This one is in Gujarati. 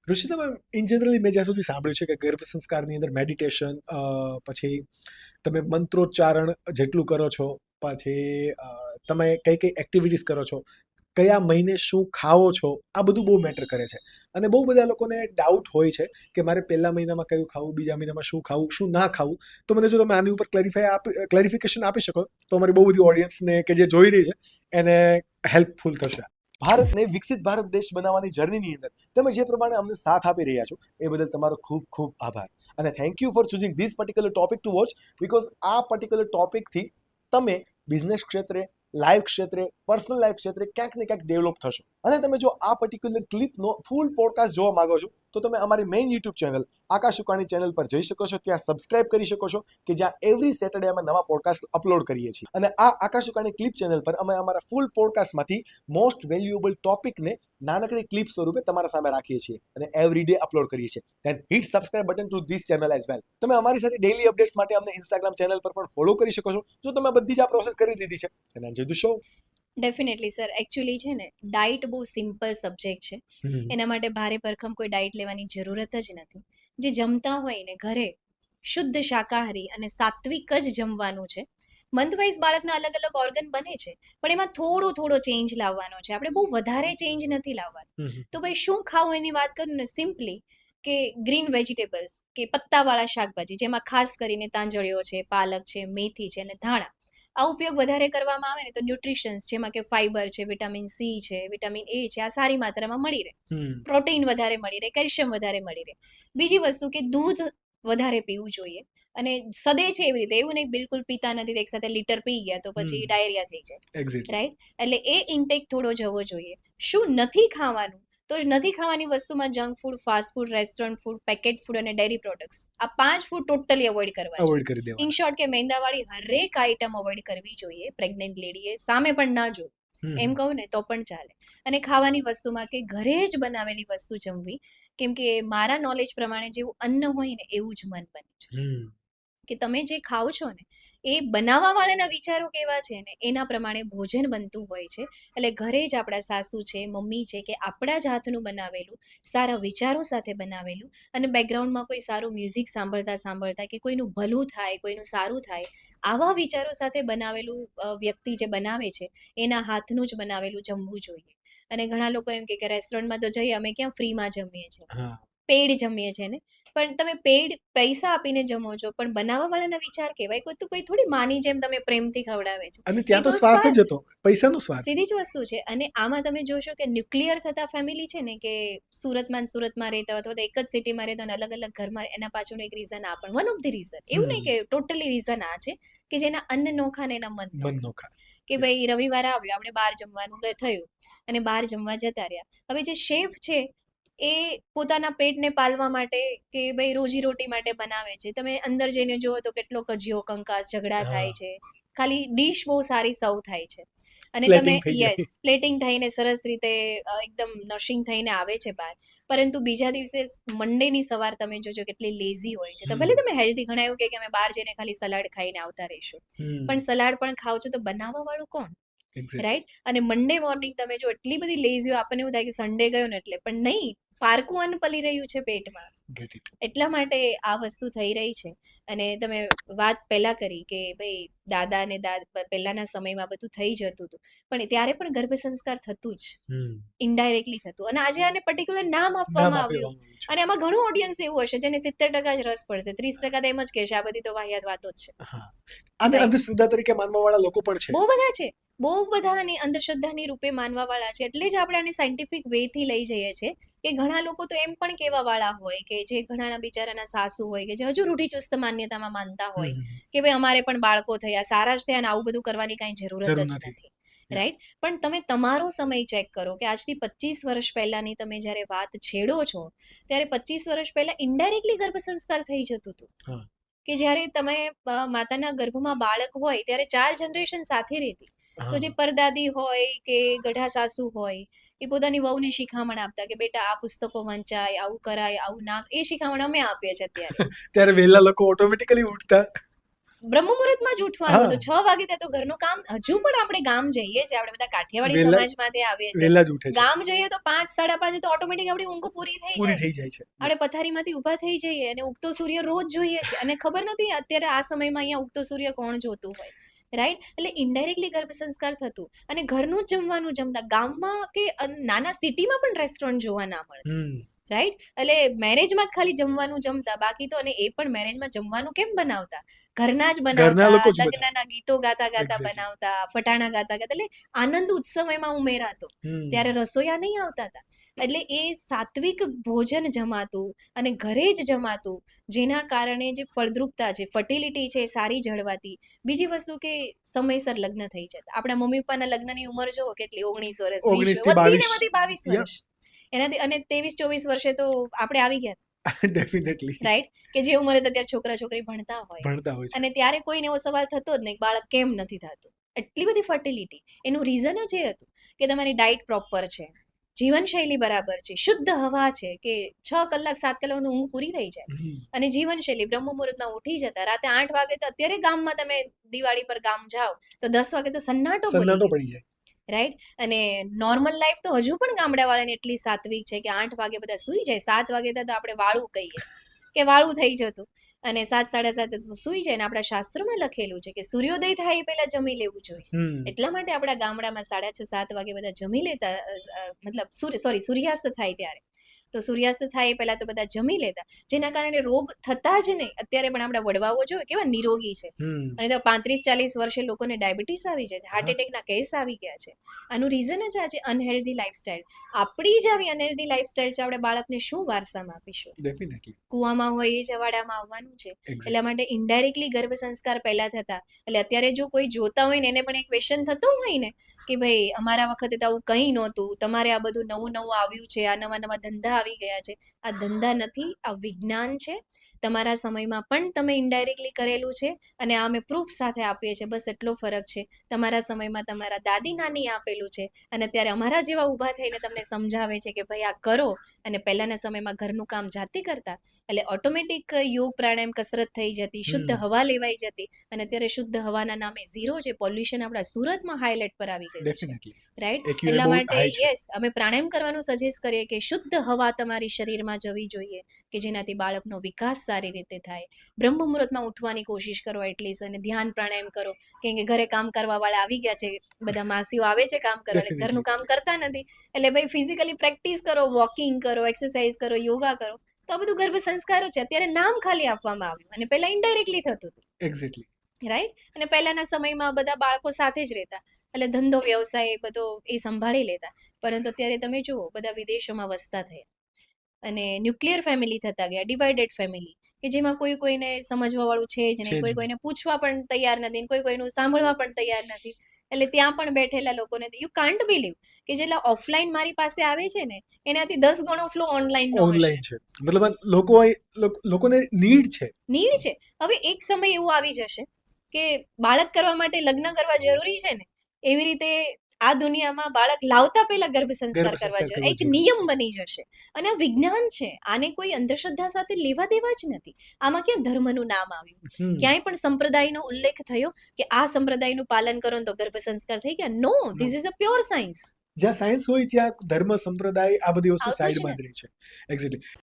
ઋષિતા, ઇન જનરલી મેં જ્યાં સુધી સાંભળ્યું છે કે ગર્ભ સંસ્કારની અંદર મેડિટેશન, પછી તમે મંત્રોચ્ચારણ જેટલું કરો છો, પછી તમે કઈ કઈ એક્ટિવિટીઝ કરો છો, કયા મહિને શું ખાઓ છો, આ બધું બહુ મેટર કરે છે. અને બહુ બધા લોકોને ડાઉટ હોય છે કે મારે પહેલા મહિનામાં કયું ખાવું, બીજા મહિનામાં શું ખાવું, શું ના ખાવું. તો મને જો તમે આની ઉપર ક્લેરિફિકેશન આપી શકો તો અમારી બહુ બધી ઓડિયન્સને કે જે જોઈ રહી છે એને હેલ્પફુલ થશે. ભારતને વિકસિત ભારત દેશ બનાવવાની જર્નીની અંદર તમે જે પ્રમાણે અમને સાથ આપી રહ્યા છો એ બદલ તમારો ખૂબ ખૂબ આભાર. અને thank you for choosing this particular topic two watch, because આ પર્ટિક્યુલર ટોપિકથી તમે બિઝનેસ ક્ષેત્રે, લાઈફ ક્ષેત્રે, પર્સનલ લાઈફ ક્ષેત્રે ક્યાંક ને ક્યાંક ડેવલપ થશો. અને તમે જો આ પર્ટિક્યુલર ક્લિપનો ફૂલ પોડકાસ્ટ જોવા માંગો છો તો તમે અમારી મેઇન યુટ્યુબ ચેનલ આકાશ ઉકાણી ચેનલ પર જઈ શકો છો. ત્યાં સબસ્ક્રાઇબ કરી શકો છો કે જ્યાં એવરી સેટરડે અમે નવા પોડકાસ્ટ અપલોડ કરીએ છીએ. અને આ આકાશ ઉકાણી ક્લિપ ચેનલ પર અમે અમારા ફૂલ પોડકાસ્ટમાંથી મોસ્ટ વેલ્યુએબલ ટોપિકને નાનકડી ક્લિપ સ્વરૂપે તમારા સામે રાખીએ છીએ અને એવરી ડે અપલોડ કરીએ છીએ. Then hit subscribe button to this channel as well. તમે અમારી સાથે ડેઇલી અપડેટ્સ માટે અમને ઇન્સ્ટાગ્રામ ચેનલ પર પણ ફોલો કરી શકો છો જો તમે બધી જ આ પ્રોસેસ કરી દીધી છે. અને enjoy the show. Definitely sir. Actually છે ને, ડાયટ બહુ સિમ્પલ સબ્જેક્ટ છે. એના માટે ભારે ભરખમ કોઈ ડાયટ લેવાની જરૂરત જ નથી. જે જમતા હોય ને ઘરે શુદ્ધ શાકાહારી અને સાત્વિક જ જમવાનું છે. મંથ વાઇઝ બાળકના અલગ અલગ ઓર્ગન બને છે, પણ એમાં થોડો ચેન્જ લાવવાનો છે. આપણે બહુ વધારે ચેન્જ નથી લાવવાનો. તો ભાઈ શું ખાવું એની વાત કરું ને, સિમ્પલી કે ગ્રીન વેજીટેબલ્સ કે પત્તાવાળા શાકભાજી, જેમાં ખાસ કરીને તાંજળીઓ છે, પાલક છે, મેથી છે અને ધાણા, આ ઉપયોગ વધારે કરવામાં આવે ને તો ન્યુટ્રિશન્સ જેમાં કે ફાઈબર છે, વિટામિન સી છે, વિટામિન એ છે, આ સારી માત્રામાં મળી રહે. પ્રોટીન વધારે મળી રહે, કેલ્શિયમ વધારે મળી રહે. બીજી વસ્તુ કે દૂધ વધારે પીવું જોઈએ. અને સદે છે એવી રીતે, એવું નહીં બિલકુલ પીતા નથી તો એક સાથે લીટર પી ગયા તો પછી ડાયરિયા થઈ જાય, રાઈટ? એટલે એ ઇન્ટેક થોડો જવો જોઈએ. શું નથી ખાવાનું? તો નથી ખાવાની વસ્તુમાં junk food, fast food, restaurant food, packet food અને ડેરી પ્રોડક્ટ્સ, આ 5 ફૂડ ટોટલી અવોઇડ કરવા જોઈએ. કરી દેવા. ઇન શોર્ટ કે મેંદાવાળી હરેક આઈટમ અવોઇડ કરવી જોઈએ. પ્રેગ્નન્ટ લેડીએ સામે પણ ના જો, એમ કહું ને તો પણ ચાલે. અને ખાવાની વસ્તુમાં કે ઘરે જ બનાવેલી વસ્તુ જમવી, કેમ કે મારા નોલેજ પ્રમાણે જેવું અન્ન હોય ને એવું જ મન બને છે. કે તમે જે ખાઓ છો ને એ બનાવવા વાળાના વિચારો કેવા છે ને એના પ્રમાણે ભોજન બનતું હોય છે. એટલે ઘરે જ આપણા સાસુ છે, મમ્મી છે કે આપણા જ હાથનું બનાવેલું, સારા વિચારો સાથે બનાવેલું, અને બેકગ્રાઉન્ડમાં કોઈ સારું મ્યુઝિક સાંભળતા કે કોઈનું ભલું થાય, કોઈનું સારું થાય, આવા વિચારો સાથે બનાવેલું વ્યક્તિ જે બનાવે છે એના હાથનું જ બનાવેલું જમવું જોઈએ. અને ઘણા લોકો એમ કે રેસ્ટોરન્ટમાં તો જઈએ અમે ક્યાં ફ્રીમાં જમીએ છીએ, પેડ જમીએ છીએ ને. પણ તમે પેડ પૈસા આપીને જમો છો, પણ બનાવવા વાળાના વિચાર કહેવાય. કોઈ થોડી માની જેમ તમે પ્રેમથી ખવડાવે છે. અને ત્યાં તો સ્વાર્થ જ હતો, પૈસાનો સ્વાર્થ. સીધી જ વસ્તુ છે. અને આમાં તમે જોશો કે ન્યુક્લિયર થતા ફેમિલી છે ને, કે સુરતમાં રહેતા હોય અથવા તો એક જ સિટીમાં રહેતા અને અલગ અલગ ઘરમાં, એના પાછળનું એક રીઝન આ પણ વન ઓફ ધી રીઝન. એવું નહીં કે ટોટલી રીઝન આ છે કે જેના અન્ન નોખા ને એના મન નોખા. કે ભાઈ રવિવારે આવ્યો, આપણે બહાર જમવાનું થયું અને બહાર જમવા જતા રહ્યા. હવે જે શેફ છે એ પોતાના પેટને પાલવા માટે કે ભાઈ રોજીરોટી માટે બનાવે છે. તમે અંદર જઈને જુઓ તો કેટલો કજિયો, કંકાસ, ઝઘડા થાય છે. ખાલી ડીશ બહુ સારી સર્વ થાય છે અને તમે પ્લેટિંગ થઈને સરસ રીતે એકદમ નશિંગ થઈને આવે છે બહાર. પરંતુ બીજા દિવસે મંડેની સવાર તમે જોજો કેટલી લેઝી હોય છે. તો ભલે તમે હેલ્ધી, ઘણા એવું કે અમે બહાર જઈને ખાલી સલાડ ખાઈને આવતા રહીશું, પણ સલાડ પણ ખાવ છો તો બનાવવા વાળું કોણ, રાઈટ? અને મંડે મોર્નિંગ તમે જો એટલી બધી લેઝી, આપણને એવું થાય કે સન્ડે ગયો ને એટલે, પણ નહીં, પારકું અન્ન પલી રહ્યું છે પેટમાં. એટલા માટે આ વસ્તુ થઈ રહી છે. અને તમે વાત પહેલા કરી કે ભાઈ દાદા ને પહેલાના સમયમાં બધું થઈ જતું હતું, પણ ત્યારે પણ ગર્ભ સંસ્કાર થતું જ, ઇનડાયરેક્ટલી થતું. અને આજે આને પર્ટિક્યુલર નામ આપવામાં આવ્યું. અને આમાં ઘણું ઓડિયન્સ એવું હશે જેને 70% જ રસ પડશે, 30% તો એમ જ કહેશે આ બધી તો વાહિયાત વાતો જ છે. અને અંધશ્રદ્ધા તરીકે માનવા વાળા લોકો પણ છે, બહુ બધા છે. બહુ બધા આની અંધશ્રદ્ધાની રૂપે માનવા વાળા છે. એટલે જ આપણે આને સાયન્ટિફિક વે થી લઈ જઈએ છીએ. કે ઘણા લોકો તો એમ પણ કહેવા વાળા હોય કે જે ઘણાના બિચારાના સાસુ હોય કે જે હજુ રૂઢિચુસ્ત માન્યતામાં માનતા હોય કે ભાઈ અમારે પણ બાળકો થયા, સારા જ થયા, અને આવું બધું કરવાની કાંઈ જરૂરત જ નથી, રાઈટ? પણ તમે તમારો સમય ચેક કરો કે આજથી 25 વર્ષ પહેલાની તમે જ્યારે વાત છેડો છો ત્યારે 25 વર્ષ પહેલા ઇનડાયરેક્ટલી ગર્ભ સંસ્કાર થઈ જતું હતું. કે જ્યારે તમે માતાના ગર્ભમાં બાળક હોય ત્યારે 4 જનરેશન સાથે રહેતી. તો જે પરદાદી હોય કે ગઢા સાસુ હોય એ પોતાની વહુને શિખામણ આપતા કે બેટા આ પુસ્તકો વંચાય, આવું કરાય, આવું ના. એ શિખામણ અમે આપીએ છીએ અત્યારે. ત્યારે વહેલા લોકો ઓટોમેટિકલી ઉઠતા. બ્રહ્મ મુહૂર્તમાં જ ઉઠવાનું હા. હતું 6 વાગે ત્યાં તો ઘરનું કામ. હજુ પણ આપણે ગામ જઈએ છીએ, આપણે બધા કાઠિયાવાડી વહેલા સમાજમાંથી આવીએ છીએ. વહેલા જ ઉઠે છે, ગામ જઈએ તો 5 5:30 તો ઓટોમેટિક આપણી ઊંઘ પૂરી થઈ પૂરી જાય. થઈ જાય છે. આપણે પથારીમાંથી ઊભા થઈ જઈએ અને ઉગતો સૂર્ય રોજ જોઈએ છે અને ખબર નથી અત્યારે આ સમયમાં અહીંયા ઉગતો સૂર્ય કોણ જોતું હોય, રાઈટ? એટલે ઇનડાયરેક્ટલી ગર્ભ સંસ્કાર થતું અને ઘરનું જ જમવાનું જમતા. ગામમાં કે નાના સિટીમાં પણ રેસ્ટોરન્ટ જોવા ના મળે, રાઈટ? એટલે મેરેજમાં જ ખાલી જમવાનું જમતા, બાકી તો અને એ પણ મેરેજમાં જમવાનું કેમ બનાવતા? ઘરના જ ઘરના બનાવતા, લોકો જ બનાવતા. લગ્નના ગીતો ગાતા ગાતા Exactly. બનાવતા, ફટાણા ગાતા ગાતા, એટલે આનંદ ઉત્સવ એમાં ઉમેરાતો. ત્યારે રસોઈયા નહીં આવતા હતા. એટલે એ સાત્વિક ભોજન જમાતું અને ઘરે જ જમાતું, જેના કારણે જે ફળદ્રુપતા છે, ફર્ટિલિટી છે, એ સારી જળવાતી. બીજી વસ્તુ કે સમયસર લગ્ન થઈ જતા. આપણા મમ્મી પપ્પાના લગ્નની ઉંમર જુઓ કેટલી, 19 વર્ષ, 20 19 વર્ષ, થી વધીને 22. વધી 22 Yeah. વર્ષ. એનાથી અને 23-24 વર્ષે તો આપણે આવી ગયા, ડેફિનેટલી રાઈટ? કે જે ઉંમરે તો અત્યારે છોકરા છોકરી ભણતા હોય ભણતા હોય છે. અને ત્યારે કોઈને એવો સવાલ થતો જ નહીં કે બાળક કેમ નથી થતું. એટલી બધી ફર્ટિલિટી. એનું રીઝન જ એ હતું કે તમારી ડાયટ પ્રોપર છે, જીવનશૈલી બરાબર છે, શુદ્ધ હવા છે, કે 6 કલાક 7 કલાકની ઊંઘ પૂરી થઈ જાય અને જીવનશૈલી બ્રહ્મ મુહૂર્તમાં ઉઠી જતા. રાતે 8 વાગે તો અત્યારે ગામમાં તમે દિવાળી પર ગામ જાઓ તો 10 વાગે તો સન્નાટો બોલી સન્નાટો જાય, પડી જાય. રાઈટ? અને નોર્મલ લાઈફ તો હજુ પણ ગામડાવાળાને એટલી સાત્વિક છે કે 8 વાગે બધા સૂઈ જાય. 7 વાગે તો આપણે વાળું કહીએ કે વાળું થઈ જતું અને 7 7:30 સૂઈ જાય. ને આપણા શાસ્ત્રોમાં લખેલું છે કે સૂર્યોદય થાય એ પહેલા જમી લેવું જોઈએ. એટલા માટે આપણા ગામડામાં 6:30 7 વાગે બધા જમી લેતા, મતલબ સૂર્યાસ્ત થાય ત્યારે. તો સૂર્યાસ્ત થાય એ પહેલા તો બધા જમી લેતા, જેના કારણે રોગ થતા જ નહીં. અત્યારે પણ આપણા વડવાઓ જો કેવા નિરોગી છે અને તો 35-40 વર્ષે લોકોને ડાયાબિટીસ આવી જાય છે, હાર્ટ એટેકના કેસ આવી ગયા છે. આનું રીઝન જ આ છે અનહેલ્ધી લાઈફસ્ટાઈલ. આપણી જ આવી અનહેલ્ધી લાઈફસ્ટાઈલ છે, આપણે બાળકને શું વારસામાં આપીશું? ડેફિનેટલી. કુવામાં હોય એ જવાડામાં આવવાનું છે. Exactly. એટલા માટે ઇનડાયરેક્ટલી ગર્ભ સંસ્કાર પહેલા થતા. એટલે અત્યારે જો કોઈ જોતા હોય ને એને પણ એક ક્વેશ્ચન થતો હોય ને કે ભાઈ અમારા વખતે તો આવું કંઈ નહોતું, તમારે આ બધું નવું નવું આવ્યું છે, આ નવા નવા ધંધા આવી ગયા છે. આ ધંધા નથી, આ વિજ્ઞાન છે. તમારા સમયમાં પણ તમે ઇનડાયરેક્ટલી કરેલું છે અને આ અમે પ્રૂફ સાથે આપીએ છીએ. બસ એટલો ફરક છે. તમારા સમયમાં તમારા દાદી નાનીએ આપેલું છે અને અત્યારે અમારા જેવા ઊભા થઈને તમને સમજાવે છે કે ભાઈ આ કરો. અને પહેલાના સમયમાં ઘરનું કામ જાતે કરતા, એટલે ઓટોમેટિક યોગ પ્રાણાયામ કસરત થઈ જતી, શુદ્ધ હવા લેવાઈ જતી. અને અત્યારે શુદ્ધ હવાના નામે ઝીરો છે. પોલ્યુશન આપણા સુરતમાં હાઇલાઇટ પર આવી ગયું છે, ડેફિનેટલી. રાઈટ? AQI એટલા બહુ માટે high છે. યસ, અમે પ્રાણાયામ કરવાનું સજેસ્ટ કરીએ કે શુદ્ધ હવા તમારી શરીરમાં જવી જોઈએ, કે જેનાથી બાળકનો વિકાસ સારી રીતે થાય. બ્રહ્મ મુહૂર્તમાં ઉઠવાની કોશિશ કરો એટલીસ્ટ, અને ધ્યાન પ્રાણાયામ કરો. કેમ કે ઘરે કામ કરવા વાળા આવી ગયા છે, બધા માસીઓ આવે છે કામ કરવા, એટલે ઘરનું કામ કરતા નથી. એટલે ભાઈ ફિઝિકલી પ્રેક્ટિસ કરો, વોકિંગ કરો, એક્સરસાઇઝ કરો, યોગા કરો. તો આ બધું ગર્ભ સંસ્કાર છે. અત્યારે નામ ખાલી આપવામાં આવ્યું અને પહેલા ઇનડાયરેક્ટલી થતું હતું, એક્ઝેક્ટલી. રાઈટ? અને પહેલાના સમયમાં બધા બાળકો સાથે જ રહેતા, એટલે ધંધો વ્યવસાય બધો એ સંભાળી લેતા. પરંતુ અત્યારે તમે જુઓ બધા વિદેશોમાં વસતા થયા અને ન્યુક્લિયર ફેમિલી થતા ગયા, ડિવાઇડેડ ફેમિલી, કે જેમાં કોઈ કોઈને સમજવા વાળું છે જ નહીં, કોઈ કોઈને પૂછવા પણ તૈયાર નથી, કોઈ કોઈનું સાંભળવા પણ તૈયાર નથી. એટલે ત્યાં પણ બેઠેલા લોકોને યુ કાન્ટ બિલીવ કે જેટલા ઓફલાઈન મારી પાસે આવે છે ને એનાથી 10 ગણો ફ્લો ઓનલાઈન ઓનલાઈન છે. મતલબ લોકોને નીડ છે. નીડ છે. હવે એક સમય એવું આવી જશે કે બાળક કરવા માટે લગ્ન કરવા જરૂરી છે ને, એવી રીતે આ દુનિયામાં બાળક લાવતા પહેલા ગર્ભ સંસ્કાર કરવા જોઈએ, એક નિયમ બની જશે. અને આ વિજ્ઞાન છે, આને કોઈ અંધશ્રદ્ધા સાથે લેવા દેવા જ નથી. આમાં ક્યાં ધર્મનું નામ આવ્યું? ક્યાંય પણ સંપ્રદાયનો ઉલ્લેખ થયો કે આ સંપ્રદાયનું પાલન કરો તો ગર્ભ સંસ્કાર થઈ ગયા? No, this is a pure science. જ્યાં સાયન્સ હોય ત્યાં ધર્મ સંપ્રદાય આ બધી વસ્તુ આવતું જ સાઈડમાં જ રહી છે. એક્ઝેક્ટલી.